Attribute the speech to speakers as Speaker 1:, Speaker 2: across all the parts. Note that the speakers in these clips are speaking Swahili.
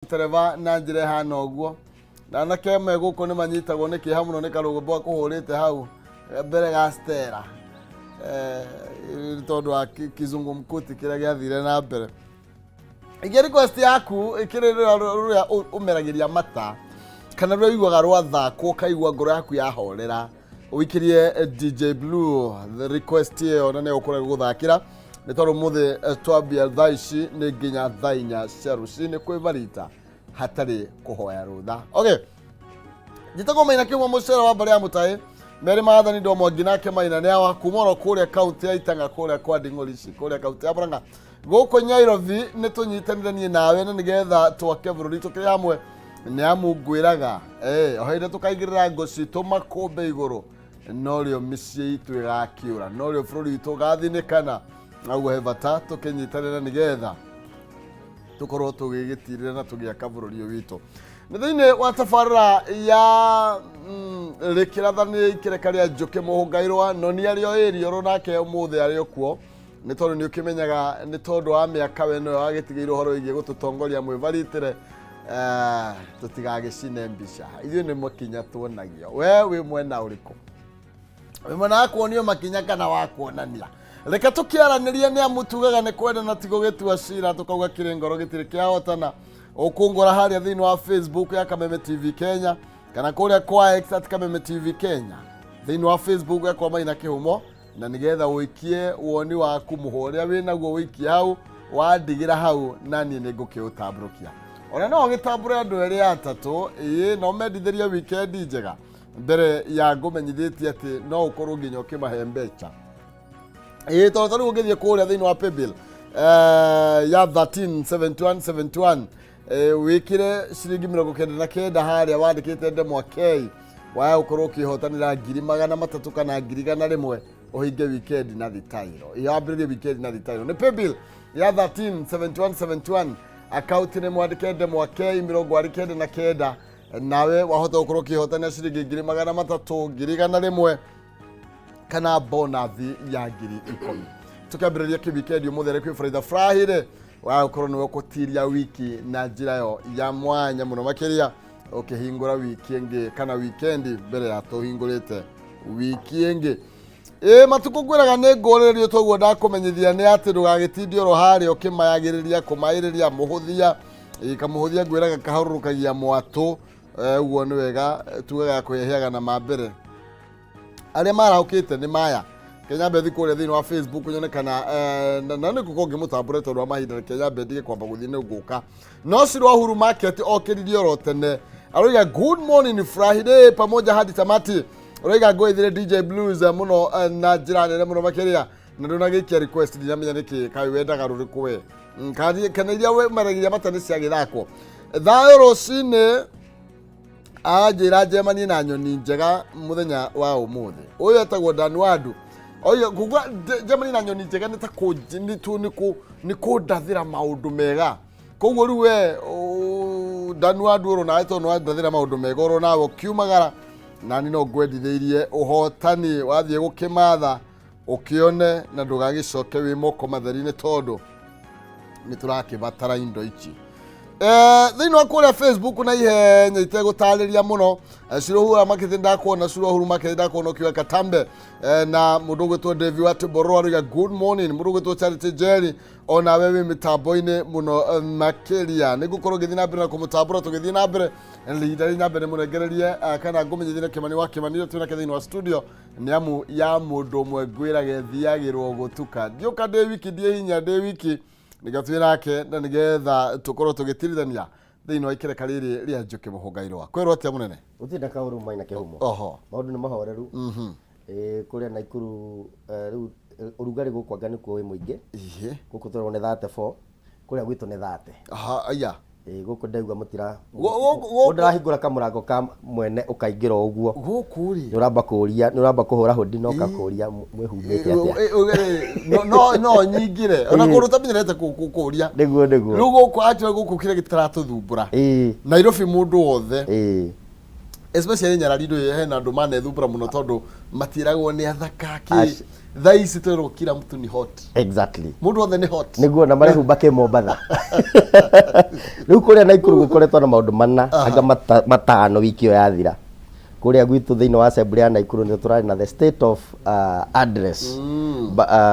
Speaker 1: tereva na njire hana oguo na nakeme guko ni manyitagwo ni kiha muno ni karugbo kuhurite hau mbere ga stera tondu wa kizungu mkuti kira giathire na mbere ige request yaku ikire ruria umeragiria mata kana ruria igwaga rwa thako kaigwa ngoro yaku yahorera wikirie DJ Blue the request yo na ne ukore guthakira ni tondu muthe twambia thaici ni nginya thainya ceruci kwivarita hatari kuhoya rutha. Okay, jitako maina kimwe mucera wa bari ya mutai meri maathani ndo mwangina ke maina ne awa kumoro kuria county ya Itanga kuria kwa Ding'orici kuria county ya Murang'a guko Nyairobi ni tunyitaniranie nawe na nigetha twake bururi tukiri hamwe ni amungwiraga oheire tukaigirira ngoci tumakombe iguru no rio micii itu igakiura no rio bururi itu gathinikana naguo hebata tukinyitanira nigetha tukorwo tugigitirira na tugiaka bururi witu ni thiini wa tabarira ya rikirathani ikerekaria njuke muhungairwa no ni ario irio runake umuthe ario kuo ni tondu ni ukimenyaga ni tondu wa miaka we no agitigeirwo horo igie gututongoria mwivaritire tutigagicine mbica ithuĩ nĩ makinya tuonagio we wi mwena ũrĩkũ wi mwena wa kuonio makinya kana wa kuonania reka tukiaranirie ni amutugaga ni kwenda na tigo gitua cira tukauga kiri ngoro gitiri kiahotana ukungora haria thiini wa Facebook ya Kameme TV Kenya kana kuria kwa X @Kameme TV Kenya thiini wa Facebook ya kwa Maina Kihumo na nigetha wikie woni waku muhoria winaguo wikie hau wandigira hau nani ni ngukiutabrukia ona no gitambure andu eri atatu no medithiria weekend njega mbere ya ngumenyithitie ati no ukorwo nginya ukimahe mbeca tondu ungithie kuria thiini wa paybill ya 137171 wikire ciringi 99 haria wandikite ndemwa K waya ukorwo ukihotanira 300 kana 100 uhinge weekend na thitairo yambiririe weekend na thitairo ni paybill ya 137171 account ni mwandike ndemwa K 29 nawe wahota ukorwo ukihotania ciringi 300 100 kana bonathi ya 10,000 tukambiriria kibikendi umuthere kwi Friday Friday wa ukorwo ni gutiria wiki na njira yo ya mwanya muno makiria ukihingura wiki ingi kana weekend mbere ya tuhingurite wiki ingi matuko gwiraga ne ngorerio toguo ndakumenyithia ni ati ndugagitindi oro hari ukimayagiriria kumairiria muhuthia ikamuhuthia gwiraga kaharurukagia mwatu uguo ni wega tugaga kweheaga na mambere aria marahukite ni maya Kenya Bethi kuria thiini wa Facebook nyonekana na ni kuko ngimutambure tondu wa mahinda Kenya Bethi kwamba guthine nguka no Sirwa Huru Market okiririe oro tene aroiga good morning Friday pamoja hadi tamati aroiga goithire DJ Blues muno na njira nene muno makiria na ndunagikia request ndiramenya niki kai wendaga ruriku we kana iria we maragiria matani cia githako thayo rocine ajira Germany na nyoni njega muthenya wa umuthi uyu etagwo Danwadu oyo kugwa Germany na nyoni njega nita kujini tu ni kudathira maundu mega koguo ru we Danwadu ro na ito no ndathira maundu mega ro nawo kiumagara nani no gwenditheirie uhotani wathie gukimatha ukione na ndugagicoke wi moko matheri-ini tondu ni turakibatara indo ici thiini wa kuria Facebook na ihenya itegutariria muno Sirwa Huru Market ndakuona Sirwa Huru Market ndakuona kiwa Katambe na mundu gwitwo Devi wa Tiboro ariga good morning mundu gwitwo Charity Jerry ona wewe mitambo-ini muno makiria nigukorwo ngithii na mbere na kumutambura tugithii na mbere lideri na mbere murengererie kana ngumenyithire Kimani wa Kimani tuna thiini wa studio ni amu ya mundu mwe gwirage thiagirwo gutuka ndiuka ndi wiki ndi hinya ndi wiki nigatwi nake na nigetha tukorwo tugitirithania thiini wa ikereka riri ria njuki muhungairwa kwirwo atia munene
Speaker 2: utinda kauru Maina Kihumo maundu ni mahoreru kuria Naikuru riu urugari gukwanga ni kuo muingi guku turone 34 kuria gwitu ni 30
Speaker 1: aya
Speaker 2: guku ndaigua mutira ndirahingura kamurango ka mwene ukaingira uguo
Speaker 1: guku ri
Speaker 2: uramba kuhura hodi no kakuria mwihumbite atia
Speaker 1: no nyingire ona kuruta binyerete kukuria
Speaker 2: niguo
Speaker 1: riu guku atire guku kire gitaratuthumbura Nairobi mundu wothe especially Nyarari hena andu manethumbura muno tondu matiragwo ni athaka ki thaa ici twirwo kila mtu ni hot.
Speaker 2: Exactly.
Speaker 1: Mundu othe ni hot.
Speaker 2: Niguo na mari hubake Mombatha. Riu kuria Naikuru gukoretwo na maundu mana anga matano wiki yo yathira. Kuria gwitu thiini wa assembly ya Naikuru ni turari na the state of address.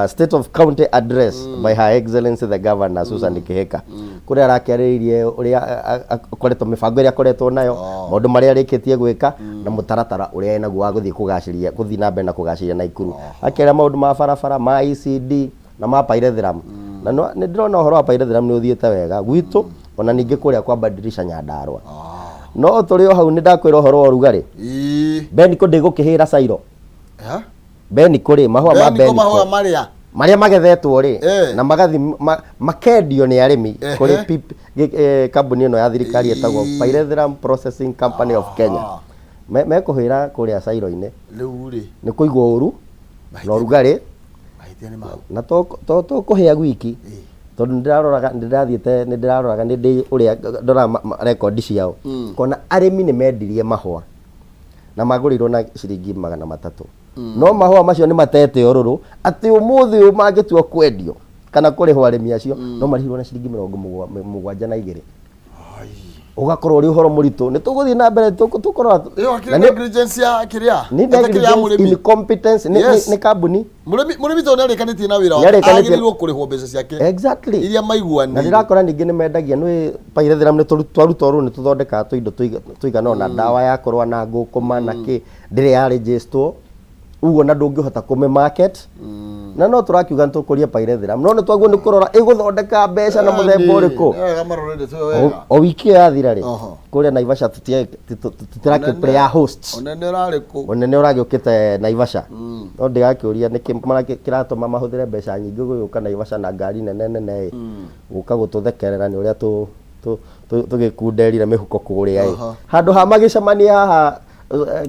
Speaker 2: State of county address by Her Excellency the Governor Susan Kihika. Kuria arakiaririe uria akoretwo mibango iria akoretwo nayo, maundu maria arikitie gwika na mutaratara uria enaguo wa guthii kugaciria kuthii na mbere na kugaciria Naikuru. Akera maundu ma barabara ma ECD na ma Pairethram. Na ni ndirona uhoro wa Pairethram ni uthiete wega gwitu ona ningi kuria kwa badilisha Nyandarua. No turi o hau ni ndakwira uhoro wa rugari. Beniko ndigukihira Cairo. Beniko ri mahua ma Beniko
Speaker 1: mahua maria
Speaker 2: magethetwo ri na magathi makendio ni arimi kuri kambuni ino ya thirikari etagwo Pairethram Processing Company of Kenya. Mekuhira kuria Cairo ine
Speaker 1: riu ri
Speaker 2: ni kuigwo uru no rugari na to kuhia gwiki tondu ndiraroraga ndi uria ndora record ciao kona arimi ni mendirie mahua na magurirwo na ciringi 300 no mahua macio ni matete oruru ati umuthi mangitua kwendio kana kurihwo arimi acio no marihirwo na ciringi 72 ugakorwo uri uhoro muritu ni tuguthii na mbere tukorwa
Speaker 1: na negligence ya kiria
Speaker 2: incompetence ni kambuni
Speaker 1: murimi to narikanĩtie na wĩra agĩrĩirwo kũrĩhwo mbeca ciake
Speaker 2: exactly
Speaker 1: iria maiguanĩire
Speaker 2: na ndirakora ningĩ nĩ mendagia nĩ Pairethram nĩ twaruta ũru nĩ tũthondekaga tũindo tũigana na ndawa ya kũrũa na ngũkũma na kĩ ndĩrĩ ya register uguo na ndũngĩhota kũme market na no tũrakiuga nĩ tũkũria Pairethram no nĩ twaguo nĩ kũrora ĩgũthondeka mbeca na mũthemba ũrĩkũ o wiki yathira rĩ kũrĩa Naivasha tũtirake player hosts onene ũragĩũkĩte Naivasha no ndigakĩũria nĩkĩ kĩratũma mahũthĩre mbeca nyingĩ gũgĩũka Naivasha na ngari nene gũka gũtũthekerera nĩ ũrĩa tũgĩkunderire mĩhuko kũrĩa handũ ha magĩcemania haha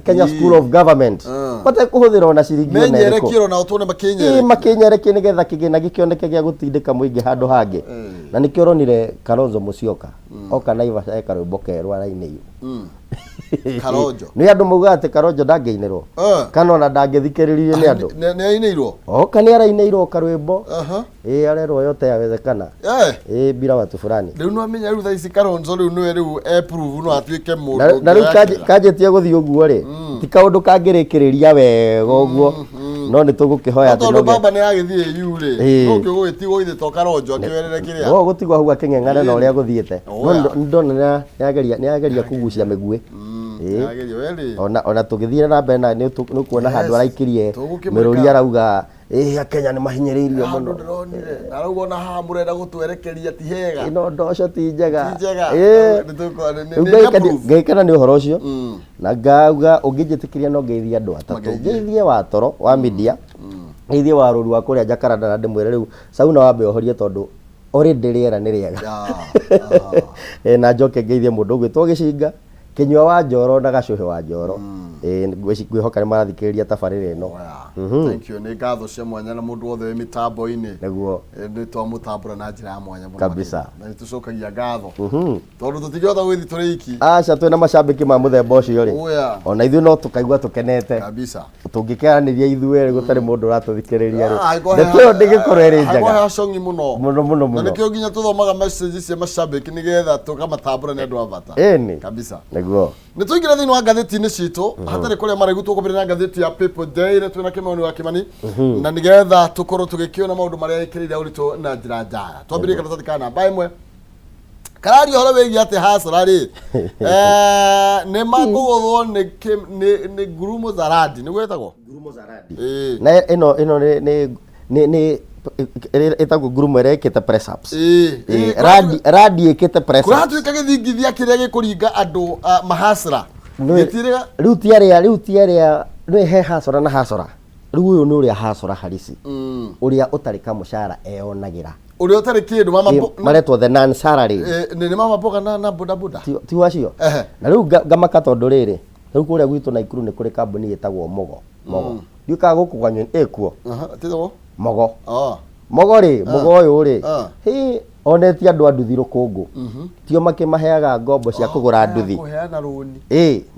Speaker 2: Kenya School of Government bata kuhuthira ona ciringi na
Speaker 1: menyerekiro na utone
Speaker 2: makinyerekie nigetha kigina gikioneke gya gutindika muingi handu hangi na nikio ronire Kalonzo Musyoka oka Naivasha eka rwimbo kerwa raini iyo
Speaker 1: Kalonzo
Speaker 2: ni andu mauga ati Kalonzo ndangeinirwo kana ona ndangithikiririe ni andu
Speaker 1: ni ainirwo
Speaker 2: oka ni arainirwo karwimbo arerwo yote yawezekana bila watu fulani
Speaker 1: riu no amenya riu thaisi Kalonzo riu no riu approve no atuike mundu
Speaker 2: na riu kajetie guthii uguo ri ti kaundu kangirikiriria wega uguo no ni tugukihoya ati
Speaker 1: no baba ni agithie yure no kigwitigwo ithe to Kalonzo akiwerere kiria
Speaker 2: no gutigwa hau aking'eng'ana na uria guthiete no ndona ni ageria kugucia migwe ona tugithire na mbere na ni kuona handu araikirie miruri arauga Kenya ni mahinyiriirio muno
Speaker 1: arauga na ha murenda gutwerekeria ti hega
Speaker 2: ino ndoco ti njega ngeikana ni uhoro ucio na ngauga ungijitikiria no ngeithia andu atatu ngeithie wa toro wa media ngeithie wa ruru wa kuria Jakaranda na ndimwire riu sauna wambe ohorie tondu already riera ni riega na njoke ngeithie mundu gwitwo Gicinga Kinyua wa Njoro na Gacuhi wa Njoro ngwihoka ni marathikiriria tabarĩra ĩno
Speaker 1: thank you ni ngatho cia mwanya na mundu wothe mitambo-ini
Speaker 2: niguo
Speaker 1: ni twamutambura na njira ya mwanya
Speaker 2: kabisa
Speaker 1: na nitucokagia ngatho tondu tutingĩhota gwithi tũrĩ iki
Speaker 2: aca twĩna macambĩki ma mũthemba ũcio rĩ ona ithuĩ no tũkaigua tũkenete
Speaker 1: kabisa
Speaker 2: tũngĩkĩaranĩria ithuĩ gũtarĩ mũndũ ũratũthikĩrĩria rĩ ndeto ndĩgĩkorwo ĩrĩ njega
Speaker 1: haha congi muno
Speaker 2: muno
Speaker 1: na nĩkĩo nginya tũthomaga message cia macambĩki nĩgetha tũkamatambura nĩ andũ a bata
Speaker 2: ĩni
Speaker 1: kabisa
Speaker 2: niguo
Speaker 1: nĩ tũingĩra thĩinĩ wa ngathĩti-inĩ citũ hatarĩ kũrĩa maraigu tũkũmbĩrĩra na ngathĩti ya People Daily twĩna Kimani wa Kimani na nĩgetha tũkorwo tũgĩkĩona maũndũ marĩa ĩkĩrĩire ũritũ na njĩra njaya twambĩrĩrie karatathi ka namba ĩmwe kararia ũhoro wĩgiĩ atĩ hasara rĩ nĩ makũgũthwo nĩ Ngurumo Zaradi nĩguo ĩtagwo
Speaker 2: Ngurumo Zaradi na ĩno nĩ etagwo Ngurumo ĩrekĩte press ups Radi ĩkĩte press ups
Speaker 1: kũratuĩka gĩthingithia kĩrĩa gĩkũringa andũ mahasara
Speaker 2: riu tiaria nĩ he hasara na hasara riu ũyũ nĩ ũrĩa hasara harisi ũrĩa ũtarĩ kamũcara eyonagira
Speaker 1: uria utari kindu mama
Speaker 2: maretwo the non salary
Speaker 1: ni mama boga na boda boda
Speaker 2: ti wacio na riu ngamaka tondu riri riu kuria gwitu Naikuru ni kuri kambuni yetagwo Mogo ndiuka gukuganywa ekuo
Speaker 1: titho
Speaker 2: Mogo Mogo ri Mogo uyu ri hi oneti andu a nduthi rukungu tio makimaheaga ngombo cia kugura nduthi
Speaker 1: kuheana roni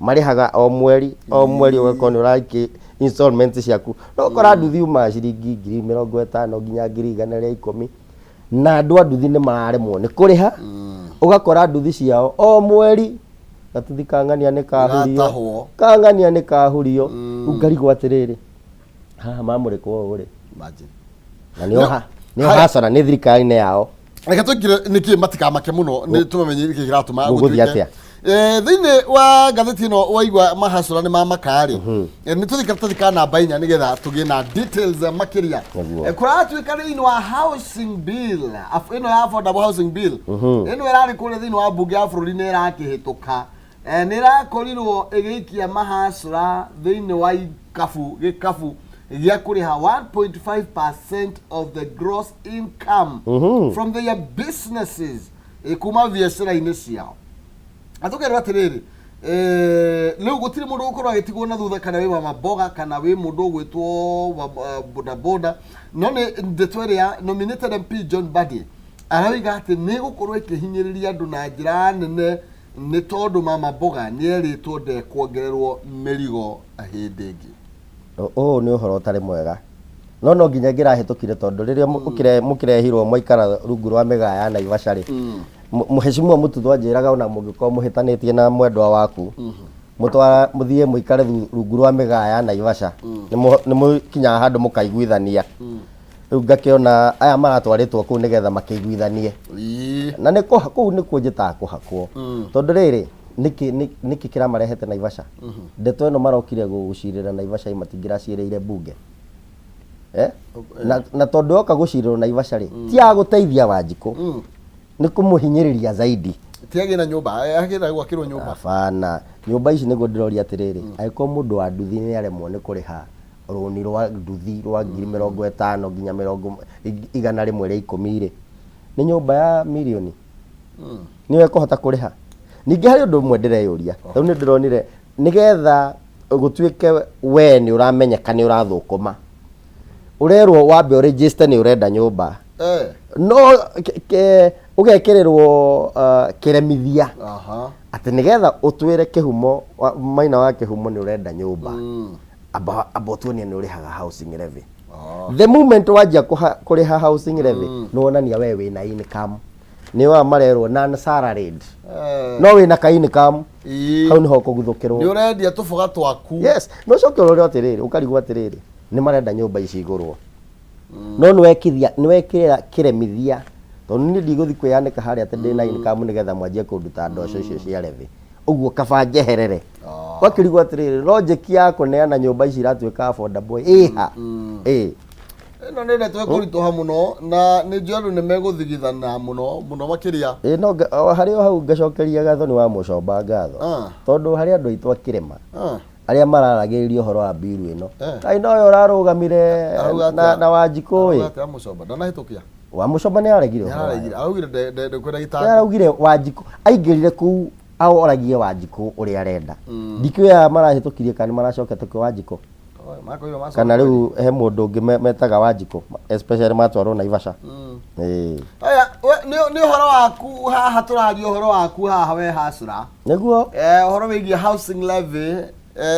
Speaker 2: marihaga o mweri ugakoni uraki installment ciaku no kora nduthi uma ciringi 50,000 nginya 110,000 na andu a nduthi ni mararemwo ni kuriha ugakora nduthi ciao o mweri gatuthi kangania ni kahurio ungarigwo atiriri haha mamurikwo uri
Speaker 1: imagine
Speaker 2: na nio hasara ni thirikari-ini yao
Speaker 1: reke tukire niki matikamake muno ni tumenye iki kiratuma
Speaker 2: guguthia atia
Speaker 1: thiini wa gatheti ino waigua mahacura ni mamakari ni tuthikarathi ka namba 4 nigetha tugie na details makiria kuratuika thiini wa housing bill ino ya affordable housing bill ino irari kure thiini wa bunge ya bururi ni irakihituka ni irakorirwo igiikia mahacura thiini wa gikabu gĩa kuriha 1.5% of the gross income from their businesses kuma biacara-inĩ ciao atukerwo atiriri riu gutiri mundu gukorwo agitigwo na thutha kana wi wa maboga kana wi mundu gwitwo boda boda no ni ndeto ria nominated MP John Badi arawiga ati ni gukorwo ikihinyiriria andu na njira nene ni tondu mama boga ni eritwo de kuongererwo mirigo ahindi ingi
Speaker 2: ni uhoro utari mwega no nginya ngirahitukire tondu riria mukirehirwo mwaikara rungu rwa mega ya Naivasha ri muheshimiwa mututwa njiraga ona mungiko muhitanitie na mwendwa waku mutwara muthie muikare rungu rwa mega ya Naivasha ni mukinya handu mukaiguithania riu ngakiona aya maratwaritwo ku nigetha makiguithanie na ni kuhaku ni kunjita kuhakwo tondu riri niki kira marehete Naivasha ndeto ino marokire gucirira Naivasha imatingiracireire bunge na tondu oka gucirira Naivasha ri ti aguteithia Wanjiku ni kumuhinyiriria zaidi
Speaker 1: tiage na nyumba agira gwakirwo nyumba
Speaker 2: afana nyumba ici nigo ndirori atiriri aiko mundu wa nduthi ni aremwo ni kuriha roni rwa nduthi rwa 50,000 nginya 110 ri ni nyumba ya milioni niwe kuhota kuriha ningi hari undu mwe ndireyuria riu ni ndironire nigetha gutuike we ni uramenyeka ni urathukuma urerwo wambe register ni urenda nyumba no ugekererwo kiremithia ati nigetha utwire kihumo maina wa kihumo ni urenda nyumba aba tuonie ni urihaga housing levy the moment wajia kuriha housing levy no onania we wina income ni wa marerwo non salaried no wina ka income hau ni ho kuguthukirwo
Speaker 1: ni urendia tufuga twaku
Speaker 2: yes no coke urore atiriri ukarigwa atiriri ni marenda nyumba ici igurwo no ni wekira kiremithia tondu ni ndiguthi kwianika haria ati ndina income nigetha mwanjie kunduta ndoco icio cia levy uguo kaba njeherere wakirigwa atiriri logic ya kuneana nyumba ici iratuika affordable
Speaker 1: no nende twekurituha muno na ni njoru ni meguthigithana muno makiria
Speaker 2: no hari hau ngacokeria gatho ni wa mucomba ngatho tondu hari andu aitwa kirema aria mararagiririo horo wa biru ino ai no yo rarugamire na Wanjiku
Speaker 1: ata mucomba ndana hitukia
Speaker 2: wa mucomba ni aregire
Speaker 1: augire de kwenda gitanga
Speaker 2: araugire Wanjiku aingirire ku au oragie Wanjiku uri arenda ndikioya marahitukirie kana maracokete ku Wanjiku kana riu he mundu ungi metaga Wanjiku especially matwarwo Naivasha
Speaker 1: aya ni horo waku haha turario horo waku haha we hacura
Speaker 2: niguo
Speaker 1: horo wigie housing levy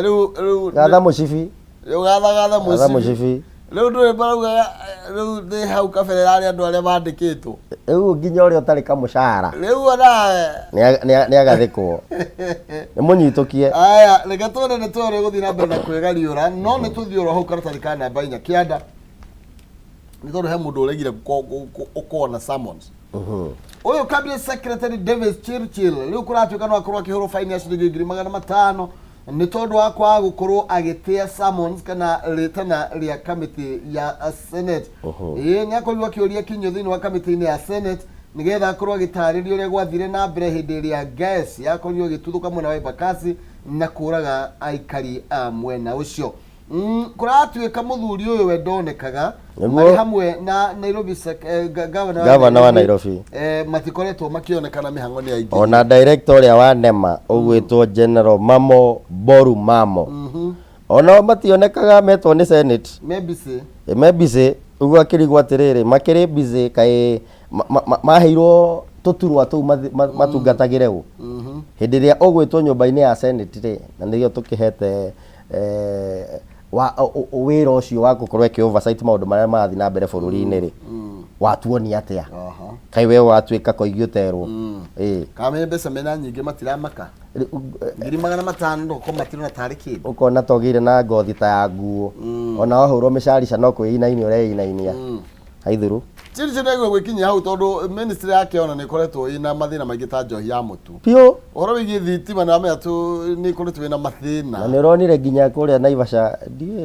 Speaker 1: riu
Speaker 2: gatha mucibi
Speaker 1: gatha mucibi riu nduri barauga riu ni hau kabere ari andu aria mandikitwo
Speaker 2: riu nginya uri utari kamucara
Speaker 1: riu ona
Speaker 2: ni agathikwo ni munyitukie
Speaker 1: aya reke tuone ni twore guthii na mbere na kwegariura no ni tuthiura hau karatathi ka namba 4 kianda ni tondu he mundu uregire ukona summons uyu cabinet secretary Davis Chirchir riu kuratuika no akorwo akihurwo fine ya ciringi 500 ni tondu wa kwa gukorwo agitia summons kana ritana ria committee ya Senate ni akorirwo akiuria kinyo thini wa committee ya Senate nigetha akorwo agitaririo ria gwathire na mbere hindi ria gas yakorirwo gituthuka mwena wa Embakasi na kuraga aikari a mwena ucio kuratuika muthuri uyu we ndonekaga mari hamwe na Nairobi governor
Speaker 2: wa Nairobi
Speaker 1: matikoretwo makionekana mihango ni aingĩ
Speaker 2: ona director ya wa NEMA ugwitwo General Mamo Boru Mamo ona mationekaga metwo ni Senate
Speaker 1: maybe say
Speaker 2: uguo akirigwo atiriri makiri busy kai maheirwo tuturwa tu matungatagire u hindi ria ugwitwo nyumba-ini ya Senate ri na nirio tukihete wira ucio wa gukorwo ki oversight maundu maria marathi na mbere bururi-ini ri watuoni atia kai we watuika koigioterwo
Speaker 1: kame mbeca mena nyingi matiramaka 500 ko matirona tari kindu
Speaker 2: ukona togire na ngothi ta ya nguo ona wahurwo micarica no kwĩinaini ũreĩnainia haithuru
Speaker 1: Chiri nego gwikinya hau tondu ministry yake ona ni koretwo ina mathina maingi ta njohi ya mutu
Speaker 2: pio
Speaker 1: oro wigi thitima na mea tu ni koretwo ina mathina
Speaker 2: na ni ronire nginya kuria Naivasha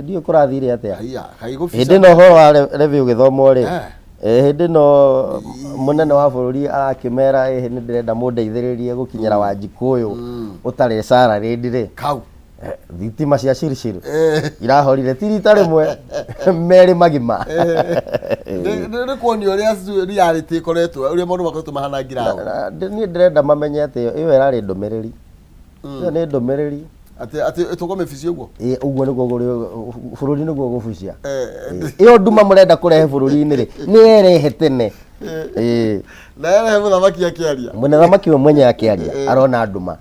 Speaker 2: ndio kurathire atia
Speaker 1: haya haigufica
Speaker 2: hindi no horo wa review githomo ri hindi no munene wa bururi arakimera ni ndirenda mundeithiririe gukinyira Wanjikuyu utare salary ndire
Speaker 1: kau
Speaker 2: thitima cia ciriciru irahorire tirita rimwe meri magima
Speaker 1: ni kuonio ria reality koretwo uria maundu makoretwo mahana ngirago
Speaker 2: ni ndirenda mamenye ati iyo irari ndumiriri iyo ni ndumiriri
Speaker 1: ati tugome ficio guo
Speaker 2: uguo niguo bururi niguo gubucia iyo nduma murenda kurehe bururi-ini ri ni erehe tene
Speaker 1: na erehe muthamaki akiaria
Speaker 2: muthamaki we mwenye akiaria arona nduma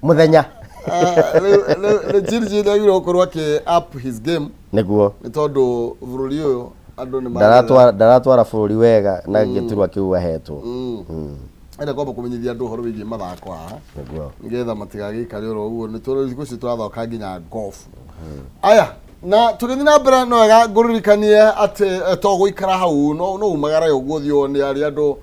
Speaker 2: muthenya
Speaker 1: Chiri nagire gukorwo aki up his game
Speaker 2: niguo
Speaker 1: ni tondu bururi uyu andu ni
Speaker 2: ndaratwara bururi wega na giturwa kiu ahetwo
Speaker 1: enda kwamba kumenyithia andu horo wigie mathako haha
Speaker 2: niguo
Speaker 1: ngetha matigagikare oro uguo ni tondu thikũ ici turathoka nginya golf aya na tugithi na mbere no wega nguririkanie ati to guikara hau no umagara uguo thio ni ari andu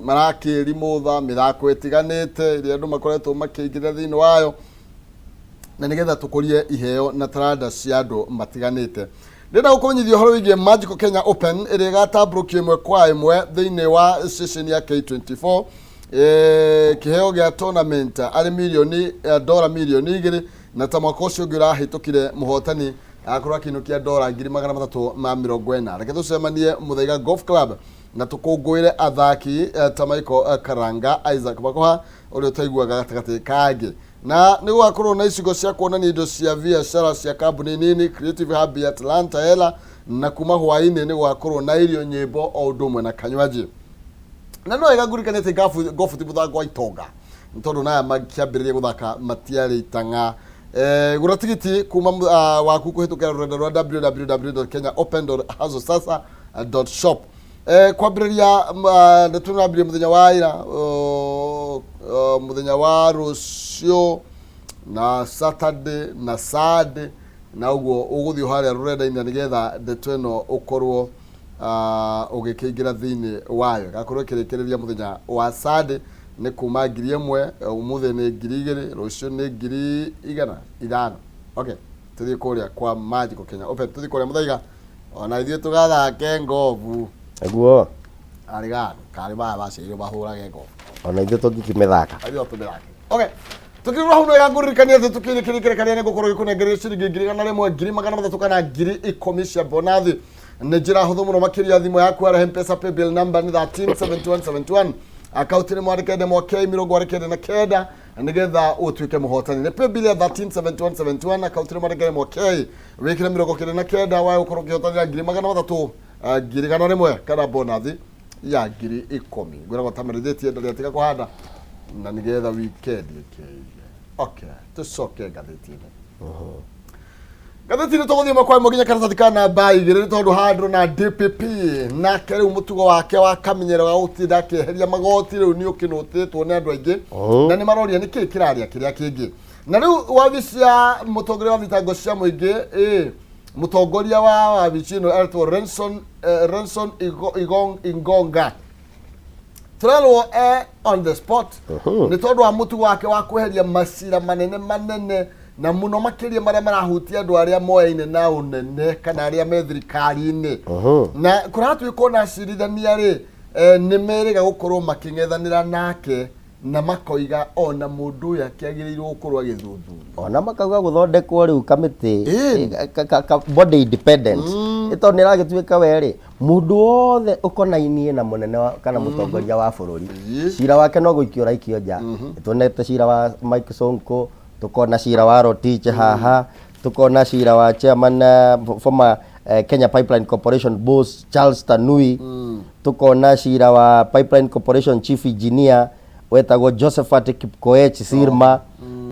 Speaker 1: marakiri mutha mithako itiganite iria andu makoretwo makiingira thiini wayo na nigetha tukurie iheo na taranda cia andu matiganite ndina gukumenyithia horo wigie Magical Kenya Open iria gatamburukio imwe kwa imwe thiini wa session ya K24 kiheo gia tournament ari milioni dola milioni 2 na ta mwaka ucio ngira hitukire muhotani akorwa kinukia dola 340 reke tucemanie Muthaiga Golf Club na tukungwire athaki ta Michael Karanga Isaac Bakoha uria taiguaga gatagati kage na ni gwakorwo na icigo cia kuonania indo cia biacara cia kambuni nini Creative Hub ya Atlanta ela na kuma hwaini ni gwakorwo na irio nyimbo o ndumwe na kanywaji na no igagurikania te gofu tibuthangwa itonga ntondu na makiambiriria guthaka matiari tanga guratigiti kuma waku kuhitukira rurenda rwa www.kenyaopen.hazosasa.shop kwambiriria ndetunambirie muthenya wa ira muthenya wa rucio na Saturday na Sunday na uguo uguthio haria rurenda-ini nigetha ndeto ino ukorwo ugikingira thiini wayo gakorwo kirekereria muthenya wa Sunday ni kuma 1,000 umuthi ni 2,000 rucio ni 1,500 okay tuthie kuria kwa Magical Kenya Open tuthie kuria Muthaiga ona ithie tugathake ngovu
Speaker 2: eguo
Speaker 1: arigano kari baba bacirio bahurage ngovu
Speaker 2: ona ithie tungikimithaka
Speaker 1: ayo tumithake okay tukirwa hau no yagurikania ati tukirikirikania ni gukorwo gikunengererio ciringi 1,100 1,300 na 10,000 cia bonathi ni njira huthu muno makiria thimu yaku ara M-Pesa paybill number ni 137171 account ni mwandike demo K mirongo arekede na keda nigetha utuike muhotani ni paybill ya 137171 account ni mwandike demo K wikire mirongo kede na keda wae ukorwo kihotani 3,300 1,100 kana bonathi ya 10,000 ngora gutamerethetie ndari atika kuhanda na nigetha weekend ikeye okay tucoke gatheti-ini gatheti-ini tuguthie makwa muginya karatathi kana bai igiri tondu handro na DPP na keriu mutugo wake wa kamenyero wa utinda keheria magoti riu ni ukinutitwo ni andu aingi na ni maroria ni kii kiraria kiria kingi na riu wabici ya mutongoria wa thitango cia muingi mutongoria wa wabici ino Elto Renson Ingonga Trello on the spot ni tondu wa mutugo wake wa kweheria masira manene na muno makiria maria marahutia andu aria moyaine na unene kana aria me thirikari-ini na kuratu ikona cirithania ri ni meriga gukorwo making'ethanira nake na makoiga ona mundu uyu akiagiriirwo gukorwo agithuthuria
Speaker 2: ona makauga guthondekwo riu kamiti body independent ito ni ragituika weri mundu wothe ukonainie na munene kana mutongoria wa bururi cira wake no guikio raikio nja tuonete cira wa Mike Sonko tukona cira wa Rotich haha tukona cira wa chairman former Kenya Pipeline Corporation boss Charles Tanui, tukona cira wa Pipeline Corporation chief engineer wetagwo Josephat Kipkoech Sirma,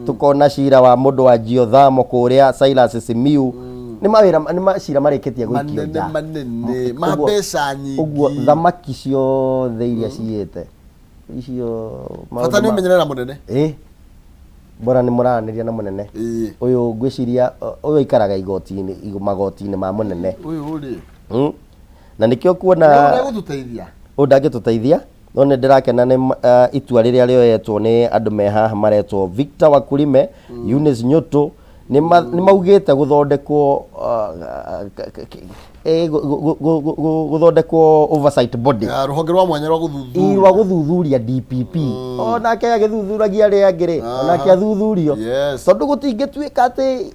Speaker 2: tukona cira wa mundu wa geothermal kuria Silas Simiu. Ni mawira ni macira mareketie gwikio nja
Speaker 1: manene mabesa nyingi
Speaker 2: uguo thamaki ciothe iria ciite icio
Speaker 1: fata ni umenyerera munene
Speaker 2: bora ni muraniria na munene uyu ngwiciria uyu ikaraga igoti-ini magoti-ini ma munene
Speaker 1: uyu uri
Speaker 2: na nikio kuona
Speaker 1: ni gututeithia
Speaker 2: ndangituteithia no ni ndirakena ni itua riria rioyetwo ni andu me haha maretwo Victor Wakulime, Eunice Nyoto ni maugite guthondekwo oversight body
Speaker 1: ruhonge rwa mwanya rwa
Speaker 2: guthuthuria DPP onake agithuthuragia ria ngiri onake athuthurio tondu gutingituika ati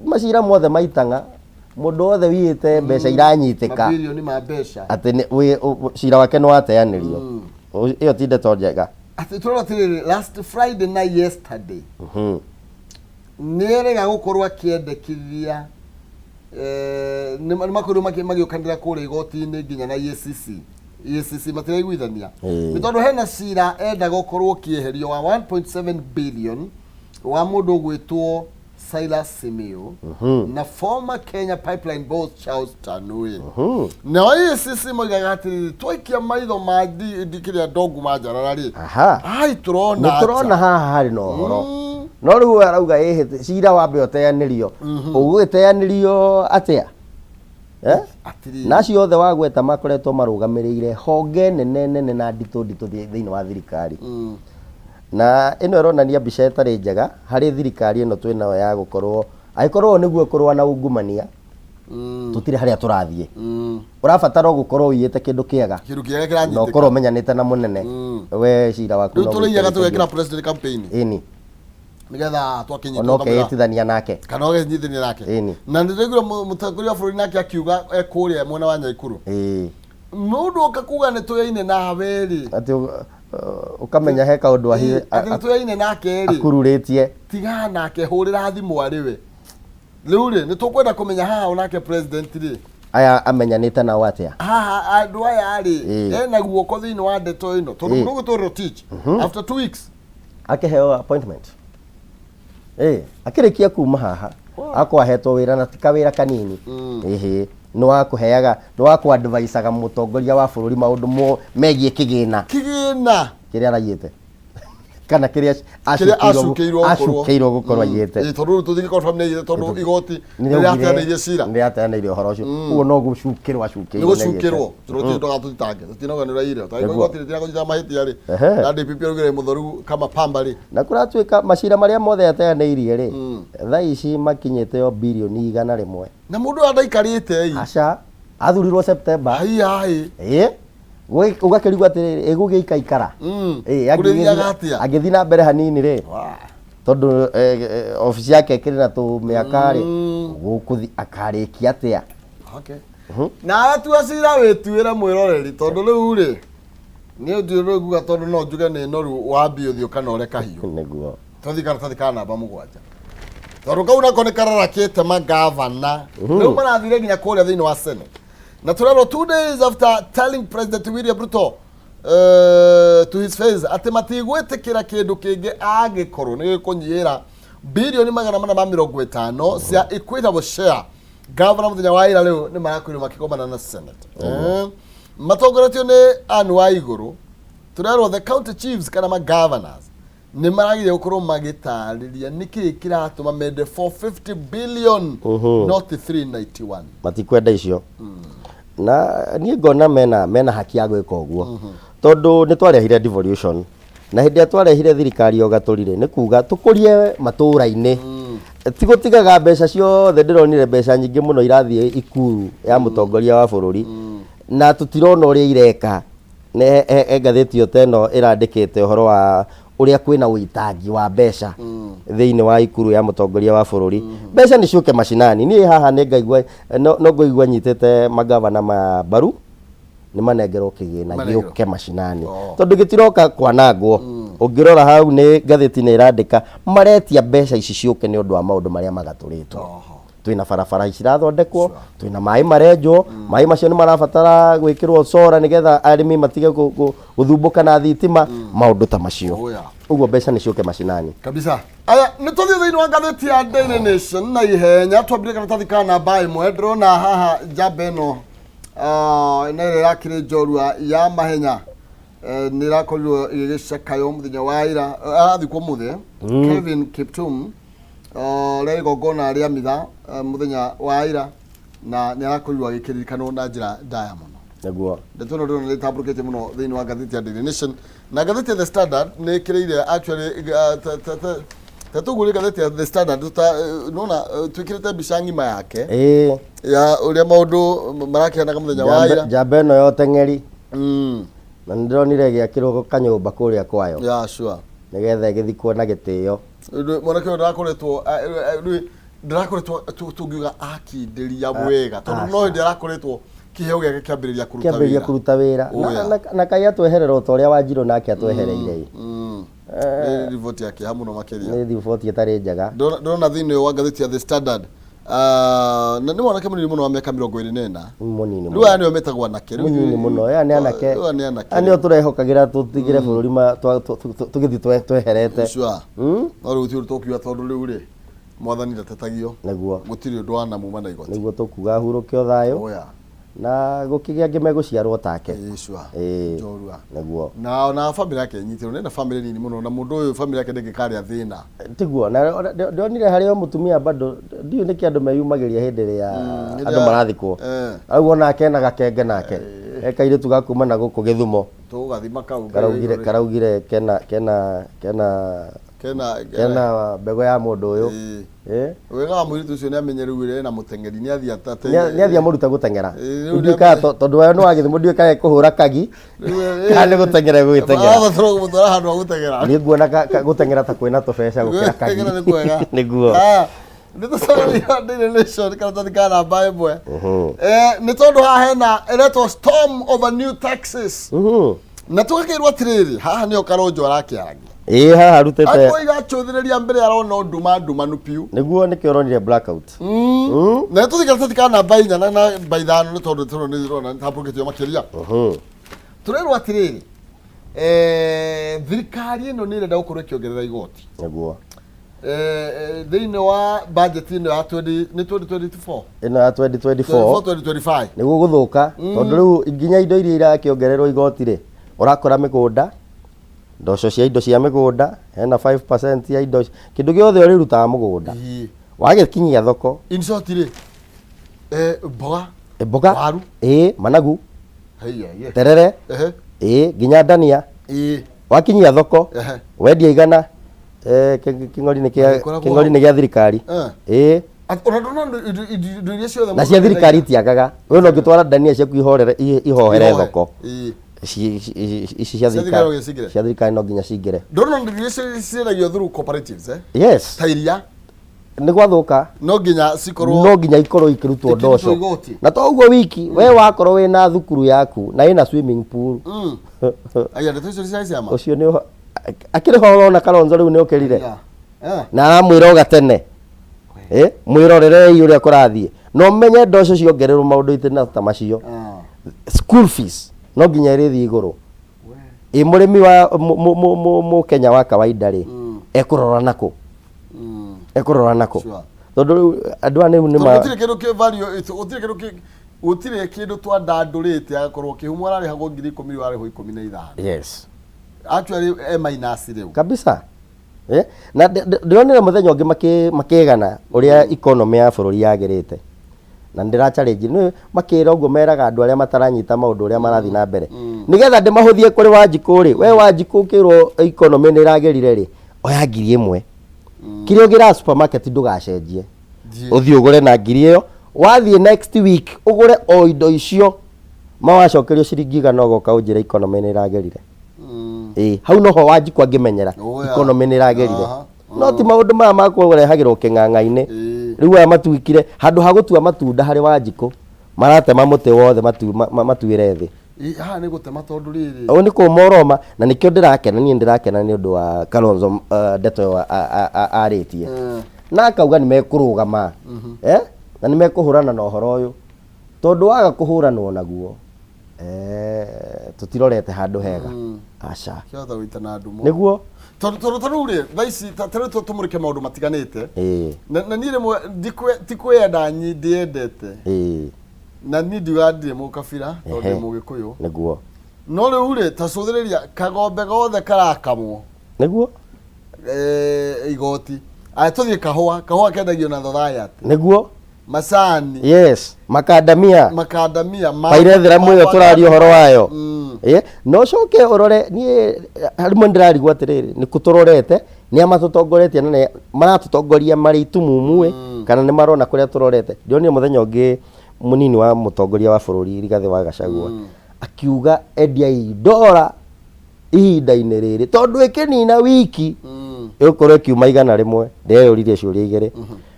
Speaker 2: macira mothe maitanga mundu othe wiite mbeca iranyitika
Speaker 1: mabilioni ma mbeca
Speaker 2: ati cira wake no ateanirio iyo ti ndeto njega
Speaker 1: ati turora tiriri last Friday na yesterday nirega gukorwo akiendekithia ni makorwo magiokanira kure igoti-ini nginya na EACC matiraiguithania ni tondu hena cira enda gukorwo kieherio wa 1.7 billion wa mundu gwitwo Silas Simiu na former Kenya Pipeline boss Charles Tanui na EACC moigaga atiri twikia maitho ma ndikiria ndongu manjarara ri ai turona
Speaker 2: haha hari no horo no riu arauga cira wambe uteanirio ugwiteanirio atia nacio othe wagweta makoretwo marugamirire honge nene na ndito thiini wa thirikari na ino ironania mbica etari njega hari thirikari ino twinayo ya gukorwo aikorwo niguo kurwa na ungumania tutire haria turathie urabatara gukorwo uyite kindu kiega
Speaker 1: kiranyiteka
Speaker 2: no korwo menyanite na munene we cira waku
Speaker 1: no turiyaga tugekira president campaign
Speaker 2: ini
Speaker 1: nigetha twakinyitwo
Speaker 2: no keitithania nake
Speaker 1: kana ogenyithania nake na ndiregura mutongoria wa bururi nake akiuga ekuria mwena wa Nyaikuru mundu okakuga ni tuyaine na weri
Speaker 2: ati ukamenya he kaundu ahi
Speaker 1: ati tuyaine nake ri
Speaker 2: akururitie
Speaker 1: tiga nake hurira thimu ariwe riu ri ni tukwenda kumenya haha onake president ri
Speaker 2: aya amenyanite na watia
Speaker 1: haha andu aya ri ena guoko thiini wa ndeto ino tondu mundu gutoro teach after 2 weeks
Speaker 2: akiheo appointment akirikia kuma haha akwahetwo wira na tika wira kanini no akuheaga no akuadvisaga mutongoria wa bururi maundu megie kigina kiria arayite kana kiria acukeirwo gukorwo ayite
Speaker 1: tondu tuthike confirm ni tondu igoti niriateaneirie cira
Speaker 2: niriateaneirie uhoro ucio uguo no gucukirwo acukeirwo
Speaker 1: ni gucukirwo turotindo gatutange tutinoganira ire ta igoti ritira kunyita mahitia ri na DPP rugire muthoru kama pamba ri
Speaker 2: na kuratuika macira maria mothe ateaneirie ri thaa ici makinyite yo bilioni 100
Speaker 1: na mundu andaikarite
Speaker 2: aca athurirwo September ugakirigwa atiriri igugiikaikara agithi na mbere hanini ri tondu ofisi yake kiri na tu miaka ri gukuthi akarikia atia
Speaker 1: na atua cira wituira mwiroreri tondu riu ri ni ndio nguga tondu no njuge ni noru wambi uthio kana ore kahiu
Speaker 2: niguo
Speaker 1: tothi kana namba 7 tondu kau nako ni kararakite magavana riu marathire nginya kuria thiini wa Senate na turero 2 days after telling President William Ruto to his face ati matigwetikira kindu kingi agikorwo ni gikunyira bilioni 450 cia equitable share governor muthenya wa ira riu ni marakwirwo makigomana na Senate matongoretio ni Anne Waiguru turero the county chiefs kana ma governors ni maragire gukorwo magitariria niki kiratuma mende 450 billion not 391
Speaker 2: matikwenda icio na ni ngona mena haki ya gwika uguo tondu ni twarehire devolution na hindi twarehire thirikari yo gaturire ni kuga tukurie matura-ini tigutigaga mbeca ciothe ndironire mbeca nyingi muno irathie ikuru ya mutongoria wa bururi na tutirona uria ireka ne ngatheti yo teno irandikite uhoro wa uria kwina uitangi wa mbeca thiini wa ikuru ya mutongoria wa bururi mbeca ni ciuke mashinani ni haha ni ngaigua no ngaigua nyitete magavana ma baru ni manengerwo kigina giuke mashinani tondu gitiroka kwanangwo ungirora hau ni ngatheti ni irandika maretia mbeca ici ciuke ni undu wa maundu maria magaturitwo twina barabara icirathondekwo twina mai marenjwo mai macio ni marabatara gwikirwo solar nigetha arimi matige guthumbuka na thitima maundu ta macio uguo mbeca ni ciuke macinani
Speaker 1: kabisa. Aya ni tuthi thiini wa ngatheti ya Daily Nation na ihenya twambire karatathi ka namba 1 ndrona haha njamba ino nere yakire njorua ya mahenya ni rakorirwo igicakayo muthenya wa ira athikwo muthe Kevin Kiptum rego gona ria mitha muthenya wa ira na ni arakorirwo agikirikanwo na njira ndaya muno
Speaker 2: naguo
Speaker 1: ndetono ndona ni tabukete muno thiini wa ngatheti ya Daily Nation na ngatheti ya The Standard ni kireire actually tatuguri ngatheti ya The Standard nona twikirite mbica ngima yake ya uria maundu marakiana muthenya wa ira
Speaker 2: njamba ino yo teng'eri na ndironire giakirwo kanyumba kuria kwayo
Speaker 1: ya sure
Speaker 2: nigetha githikwo na gitio
Speaker 1: mwanake ndirakoretwo tungiuga akinderia wega tondu no hindi arakoretwo kiheo giake kiambiriria
Speaker 2: kuruta wira na kai atweherera utoria wa Njiro nake atwehereire
Speaker 1: riboti yake hamuno makeria
Speaker 2: ni riboti itari njega
Speaker 1: ndona thiini wa ngatheti ya The Standard na ni mwanake munini muno wa miaka 24
Speaker 2: munini
Speaker 1: riu aya nio metagwo anake
Speaker 2: munini muno ya ni anake anio turehokagira tutigire bururi ma tugithi tweherete
Speaker 1: no riu ti tukiuga tondu riu ri mwathani ndatetagio
Speaker 2: naguo
Speaker 1: gutiri undu wana muma na igoti
Speaker 2: niguo tukuga hurukio thayo na gukigia ngime guciarwo take
Speaker 1: njorua
Speaker 2: naguo
Speaker 1: na family yake nyitirwo na family nini muno na mundu uyu family yake ndingikaria thina
Speaker 2: tiguo na ndionire hario mutumia bado ndio niki andu meyumagiria hindi ya andu marathikwo augo nake na gakenge nake ekaire tugakuma na guku Githumo
Speaker 1: tugathima kau
Speaker 2: karaugire kena bego ya mundu uyu
Speaker 1: wega wa mwiritu ucio ni amenyereire na mutengeri ni athia tate
Speaker 2: ni athia muruta gutengera nduika tondu wayo no wagithumo nduika kuhura kagi kana gutengera gwitengera
Speaker 1: throw mutora handu gutengera
Speaker 2: ni nguona gutengera ta kwina tubeca gukira kagi niguo
Speaker 1: nitucoria Daily Nation karatathi ka namba 1 ni tondu haha hena eretwo storm over new taxes na tugakirwo atiriri haha nio Karonjo arakiaragia
Speaker 2: haha rutete
Speaker 1: akoiga chuthiriria mbere arona nduma nupiu
Speaker 2: niguo nikironire blackout
Speaker 1: na tuthikirate tika namba 4 na by 5 ni tondu turona ndirona tabuketio makiria turerwo atiriri thirikari ino ni renda gukorwo ikiongerera igoti
Speaker 2: niguo
Speaker 1: thiini wa budget ino ya 2024
Speaker 2: ino ya 2024 niguo guthuka tondu riu nginya indo iria irakiongererwo igoti ri urakora migunda ndoco cia indo cia migunda hena 5% ya indo kindu giothe uri rutaga mugunda wagikinyia thoko
Speaker 1: in short ri
Speaker 2: mboga
Speaker 1: waru
Speaker 2: managu terere nginya dania wakinyia thoko wendia igana king'ori ni gia thirikari na cia thirikari tiagaga we no ngitwara dania ciaku ihohere thoko ici cia thirikari no nginya cingire
Speaker 1: ndona ndio ciragio through cooperatives
Speaker 2: yes
Speaker 1: tairia
Speaker 2: ni gwathuka
Speaker 1: no nginya
Speaker 2: ikorwo ikirutwo ndoco na to uguo wiki we wakorwo we na thukuru yaku na ina swimming pool
Speaker 1: aya ndeto icio ciama
Speaker 2: ucio ni akiri ho na Kalonzo riu ni ukirire na amwira ugatene mwirorere uria kurathie no menye ndoco ciongererwo maundu itina ta macio school fees no nginya irithi iguru murimi wa mu Kenya wa kawaida ri ekurora nako tondu andu ane ni ma
Speaker 1: utire kindu ki value utire kindu twandandurite agakorwo kihumwa rari hago 10,000 wari ho 15
Speaker 2: yes
Speaker 1: actually minus riu
Speaker 2: kabisa na ndionere muthenya ungi makigana uria economy ya bururi yagirite na ndira challenge ni makira uguo meraga andu aria mataranyita maundu uria marathi na mbere nigetha ndimahuthie kuri Wanjiku ri we Wanjiku kirwo economy ni ragerire ri oya 1,000 kirio ngira supermarket ndugacenjie uthii ugure na 1,000 wathie next week ugure o indo icio mawacokerio ciringi 100 ugoka unjira economy ni ragerire hau noho Wanjiku angimenyera economy ni ragerire no ti maundu maya makurehagirwo king'ang'a-ini riu aya matuikire handu ha gutua matunda hari Wanjiku maratema muti wothe matuire thi
Speaker 1: ha ni gutema tondu riri
Speaker 2: o ni kumoroma na nikio ndirakena ni undu wa Kalonzo ndeto aritie na akauga ni mekurugama na nimekuhurana na uhoro uyu tondu waga kuhuranwo naguo tutirorete handu hega aca
Speaker 1: kiothe gwitana ndumo
Speaker 2: niguo
Speaker 1: tondu ri thaici tare tumurike maundu matiganite na ni rimwe tikwenda ndiendete na ni ndigadire mukabira tondu mugikuyu
Speaker 2: niguo
Speaker 1: no riu ri tacuthiriria kagombe gothe karakamwo
Speaker 2: niguo
Speaker 1: igoti tuthie kahua kendagio na society
Speaker 2: niguo
Speaker 1: macani
Speaker 2: yes makadamia pairethera mwe turario horo wayo no coke urore ni harimwe ndirarigwa atiriri ni kuturorete ni amatutongoretie na maratutongoria mari itumumue kana ni marona kuria turorete ndionire muthenya ungi munini wa mutongoria wa bururi Rigathi wa Gachagua akiuga endiai ndora ihinda-inĩ rĩrĩ tondu ikinina wiki ikorwo kiuma igana rimwe ndeyuririe ciuria igiri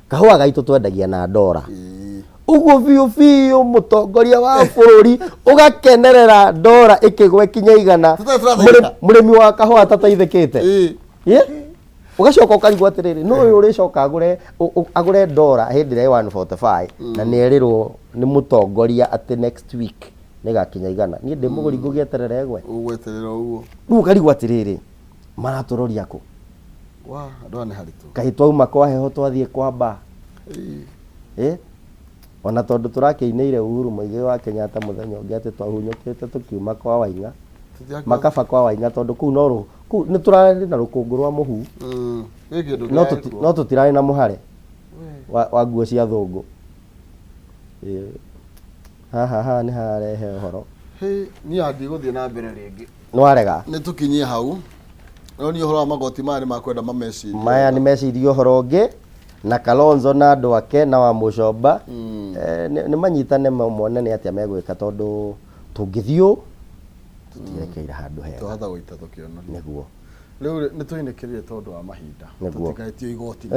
Speaker 2: kahua gaitu twendagia na ndora uguo biu mutongoria wa bururi ugakenerera ndora ikigwe kinya igana murimi wa kahua tataithikite ugacoka ukarigwa atiriri no uyu uricoka agure ndora hindi ya 145 na nierirwo ni mutongoria ati next week nigakinya igana ni ndi muguri ngugieterera egwe
Speaker 1: ugweterera uguo
Speaker 2: riu ukarigwa atiriri maraturoria ku
Speaker 1: andå nä haritu
Speaker 2: kahi twauma kwa heho twathie kwamba ona tondu turakiinire Uhuru Muigai wa Kenyatta muthenya ungi ati twahunyukite tukiuma kwa Wainga makaba kwa Wainga tondu kuu no kuu ni turari na rukungu rwa muhu no tutirari na muhare wa nguo cia thungu ha ni harehe horo
Speaker 1: ni andi guthie na mbere ringi
Speaker 2: no arega
Speaker 1: ni tukinyie hau no ni horo wa magoti mari makwenda mameciria
Speaker 2: maya ni meciria horo ungi na Kalonzo na andu ake na wa Mucomba ni manyitane mone ni atia megwika tondu tungithio tutirekeira handu hega
Speaker 1: tuhatha guita tukiona
Speaker 2: niguo
Speaker 1: riu ni tuinekerire tondu wa mahinda tutikaitio igoti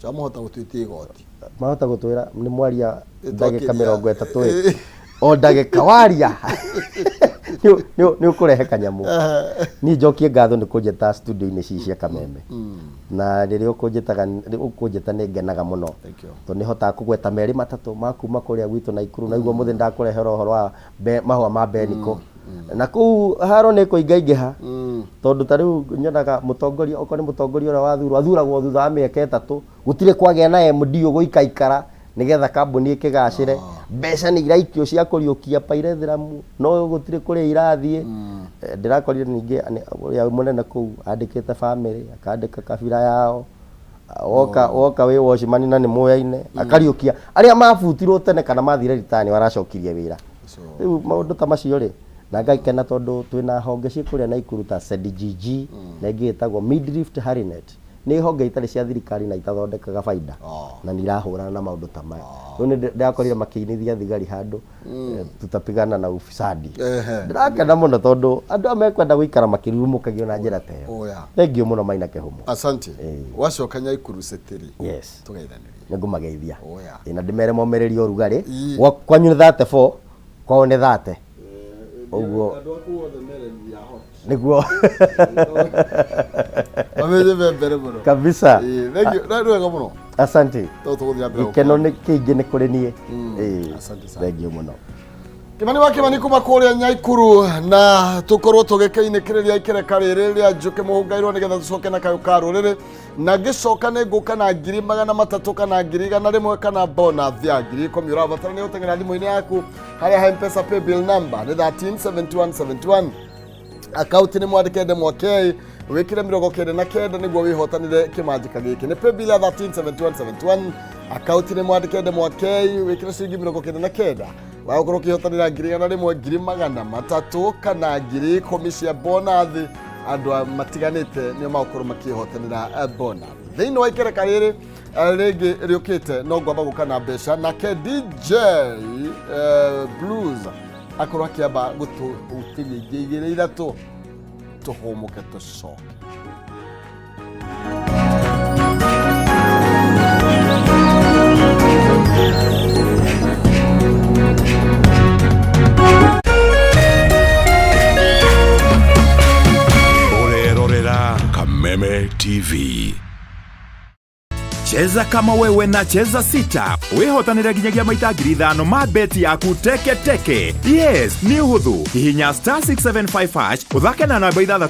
Speaker 1: chamu hota gutwitia igoti
Speaker 2: mahota gutwira ni mwaria ndagika 30 o ndagika waria ni ukurehe kanyamu ni njokie ngatho ni kunjeta studio-ini cia Kameme na riri ukunjeta ni ngenaga muno to ni hota kugweta meri matatu makuma kuria gwitu na Ikuru na igua muthi ndakurehera uhoro wa mahua ma Beniko na ku haro ni kuingaingiha tondu tariu nyonaga mutongoria oko ni mutongoria ora wathuragwo thutha wa miaka 3 gutire kwagea na MD uguikaikara nigetha kambuni ikigacire mbeca ni iraikio cia kuriukia pairetheramu no gutire kuria irathie ndirakorire ningi ya munene ku andikite family akandika kabira yao woka we washimani na ni muyaine akariukia aria mabutirwo tene kana mathire ritani waracokirie wira riu maundu ta macio ri na ngaikena tondu twina honge cia kuria na Ikuru ta SEDGG na ingi itagwo Midrift Harinet ni honge itari cia thirikari na itathondekaga faida na nirahurana na maundu ta maya riu ni ndakorire makiinithia thigari handu tutapigana na ufisadi ndirakena muno tondu andu amekwenda guikara makirurumukagio na njira ta iyo thengio muno Maina Kehumo
Speaker 1: asante wacokanya Ikuru setiri
Speaker 2: yes
Speaker 1: tugeithanirie
Speaker 2: ningumageithia na ndimere momereri orugari kwanyu ni 34 kwao ni 30 uguo niguo
Speaker 1: ameje mbere muno
Speaker 2: kabisa
Speaker 1: thank you na nduga muno
Speaker 2: asante
Speaker 1: tuguthia mbere
Speaker 2: ikeno ni kingi ni kuri nie
Speaker 1: asante sana
Speaker 2: thank you muno
Speaker 1: Kimani wa Kimani kuma kuria Nyaikuru na tukorwo tugikeinekereria ikereka riri ria njuke muhungairwo nigetha tucoke na kayo karo riri na gicoka ni nguka na 300 kana 100 kana bonus ya 10,000 urabatara ni utengera thimu-ini yaku haria M-Pesa paybill number ni 137171 account ni mwandikende mwakei wikire 99 niguo wihotanire kimanjika giki ni paybill ya 137171 account ni mwandikende mwakei wikire ciringi 99 wakorwo kihotanira 100,000 kana 10,000 cia bonus andu matiganite ni makorwo makihotanira bonus thiini wa ikereka riri rigi riukite no ngwamba gukana mbeca nake DJ Blues akorwo akiamba gututiria igire ithatu tuhumuke tucoke
Speaker 3: Kameme TV. Cheza kama wewe na cheza sita. Wehotanira ginyagia maita 5,000 ma beti yaku teke teke. Yes, ni huthu. Hihinya *675# uthake na namba 6